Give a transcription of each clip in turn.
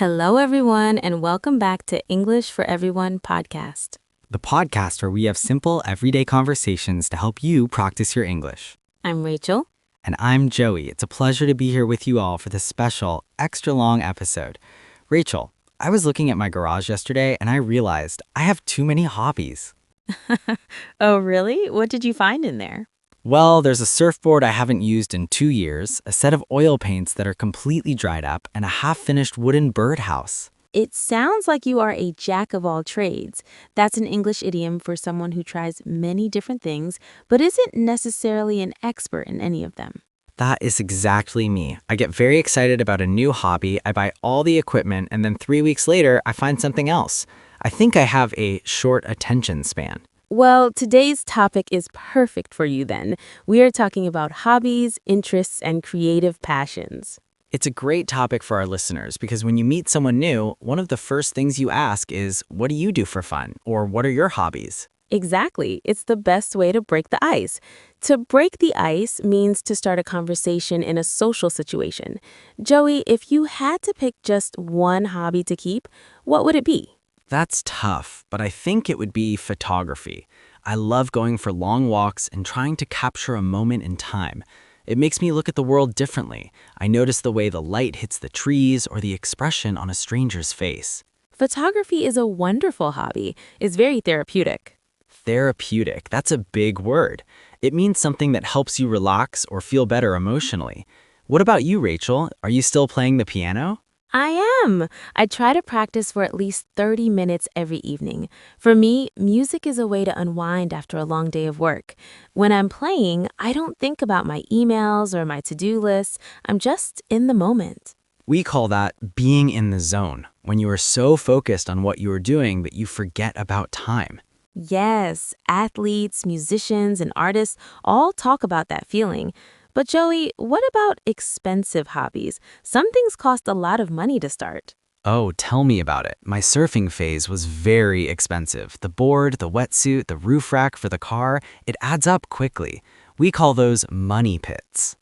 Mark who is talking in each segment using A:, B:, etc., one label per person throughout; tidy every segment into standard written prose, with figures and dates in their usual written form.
A: Hello, everyone, and welcome back to English for Everyone podcast.
B: The podcast where we have simple, everyday conversations to help you practice your English.
A: I'm Rachel.
B: And I'm Joey. It's a pleasure to be here with you all for this special, extra long episode. Rachel, I was looking at my garage yesterday and I realized I have too many hobbies.
A: Oh, really? What did you find in there?
B: Well, there's a surfboard I haven't used in 2 years, a set of oil paints that are completely dried up, and a half-finished wooden birdhouse.
A: It sounds like you are a jack of all trades. That's an English idiom for someone who tries many different things, but isn't necessarily an expert in any of them.
B: That is exactly me. I get very excited about a new hobby, I buy all the equipment, and then 3 weeks later, I find something else. I think I have a short attention span.
A: Well, today's topic is perfect for you then. We are talking about hobbies, interests, and creative passions.
B: It's a great topic for our listeners because when you meet someone new, one of the first things you ask is, what do you do for fun? Or what are your hobbies?
A: Exactly. It's the best way to break the ice. To break the ice means to start a conversation in a social situation. Joey, if you had to pick just one hobby to keep, what would it be?
B: That's tough, but I think it would be photography. I love going for long walks and trying to capture a moment in time. It makes me look at the world differently. I notice the way the light hits the trees or the expression on a stranger's face.
A: Photography is a wonderful hobby. It's very therapeutic.
B: Therapeutic, that's a big word. It means something that helps you relax or feel better emotionally. What about you, Rachel? Are you still playing the piano?
A: I am. I try to practice for at least 30 minutes every evening. For me, music is a way to unwind after a long day of work. When I'm playing, I don't think about my emails or my to-do lists. I'm just in the moment.
B: We call that being in the zone, when you are so focused on what you are doing that you forget about time.
A: Yes, athletes, musicians, and artists all talk about that feeling. But Joey, what about expensive hobbies? Some things cost a lot of money to start.
B: Oh, tell me about it. My surfing phase was very expensive. The board, the wetsuit, the roof rack for the car, it adds up quickly. We call those money pits.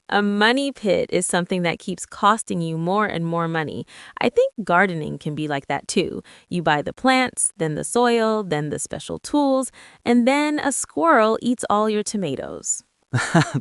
A: A money pit is something that keeps costing you more and more money. I think gardening can be like that too. You buy the plants, then the soil, then the special tools, and then a squirrel eats all your tomatoes.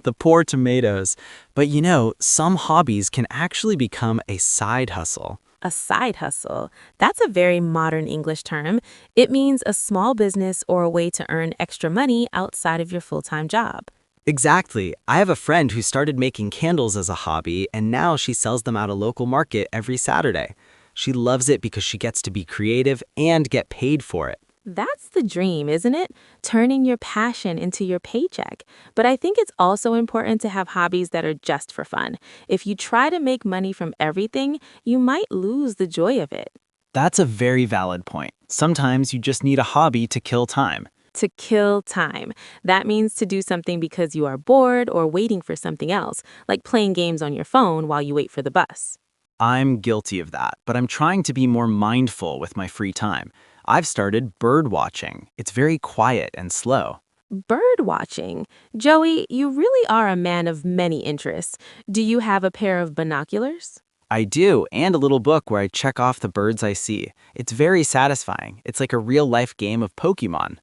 B: The poor tomatoes. But you know, some hobbies can actually become a side hustle.
A: A side hustle. That's a very modern English term. It means a small business or a way to earn extra money outside of your full-time job.
B: Exactly. I have a friend who started making candles as a hobby, and now she sells them at a local market every Saturday. She loves it because she gets to be creative and get paid for it.
A: That's the dream, isn't it? Turning your passion into your paycheck. But I think it's also important to have hobbies that are just for fun. If you try to make money from everything, you might lose the joy of it.
B: That's a very valid point. Sometimes you just need a hobby to kill time.
A: To kill time. That means to do something because you are bored or waiting for something else, like playing games on your phone while you wait for the bus.
B: I'm guilty of that, but I'm trying to be more mindful with my free time. I've started bird watching. It's very quiet and slow.
A: Bird watching. Joey, you really are a man of many interests. Do you have a pair of binoculars?
B: I do, and a little book where I check off the birds I see. It's very satisfying. It's like a real-life game of Pokemon.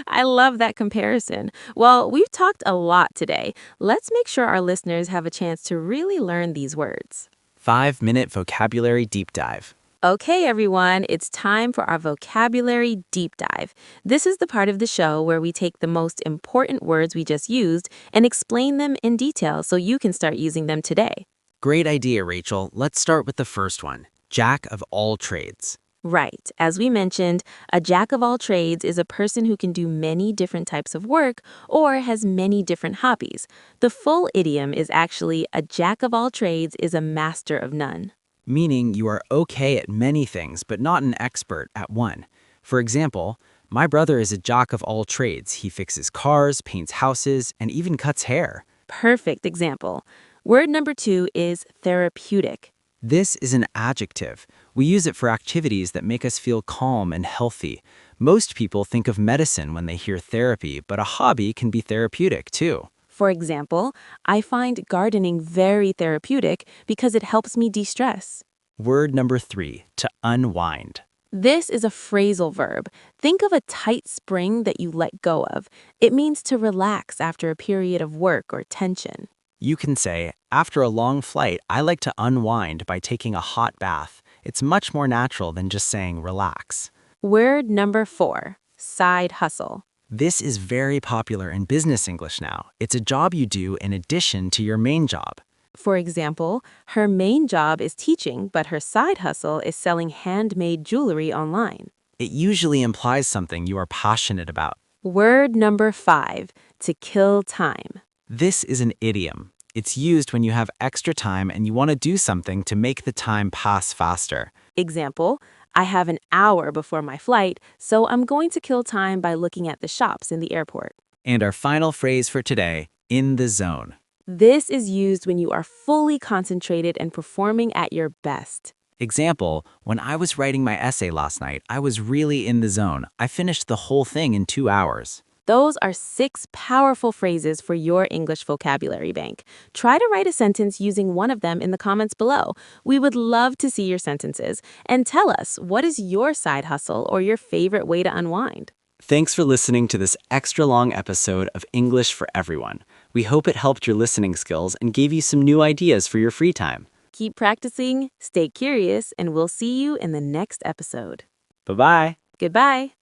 A: I love that comparison. Well, we've talked a lot today. Let's make sure our listeners have a chance to really learn these words.
B: 5-minute vocabulary deep dive.
A: Okay, everyone, it's time for our vocabulary deep dive. This is the part of the show where we take the most important words we just used and explain them in detail so you can start using them today.
B: Great idea, Rachel. Let's start with the first one. Jack of all trades.
A: Right. As we mentioned, a jack of all trades is a person who can do many different types of work or has many different hobbies. The full idiom is actually a jack of all trades is a master of none.
B: Meaning you are okay at many things, but not an expert at one. For example, my brother is a jack of all trades. He fixes cars, paints houses, and even cuts hair.
A: Perfect example. Word number 2 is therapeutic.
B: This is an adjective. We use it for activities that make us feel calm and healthy. Most people think of medicine when they hear therapy, but a hobby can be therapeutic too.
A: For example, I find gardening very therapeutic because it helps me de-stress.
B: Word number 3, to unwind.
A: This is a phrasal verb. Think of a tight spring that you let go of. It means to relax after a period of work or tension.
B: You can say, after a long flight, I like to unwind by taking a hot bath. It's much more natural than just saying relax.
A: Word number 4, side hustle.
B: This is very popular in business English now. It's a job you do in addition to your main job.
A: For example, her main job is teaching, but her side hustle is selling handmade jewelry online.
B: It usually implies something you are passionate about.
A: Word number 5, to kill time.
B: This is an idiom. It's used when you have extra time and you want to do something to make the time pass faster.
A: Example, I have an hour before my flight, so I'm going to kill time by looking at the shops in the airport.
B: And our final phrase for today, in the zone.
A: This is used when you are fully concentrated and performing at your best.
B: Example, when I was writing my essay last night, I was really in the zone. I finished the whole thing in 2 hours.
A: Those are 6 powerful phrases for your English vocabulary bank. Try to write a sentence using one of them in the comments below. We would love to see your sentences. And tell us, what is your side hustle or your favorite way to unwind?
B: Thanks for listening to this extra long episode of English for Everyone. We hope it helped your listening skills and gave you some new ideas for your free time.
A: Keep practicing, stay curious, and we'll see you in the next episode.
B: Bye-bye.
A: Goodbye.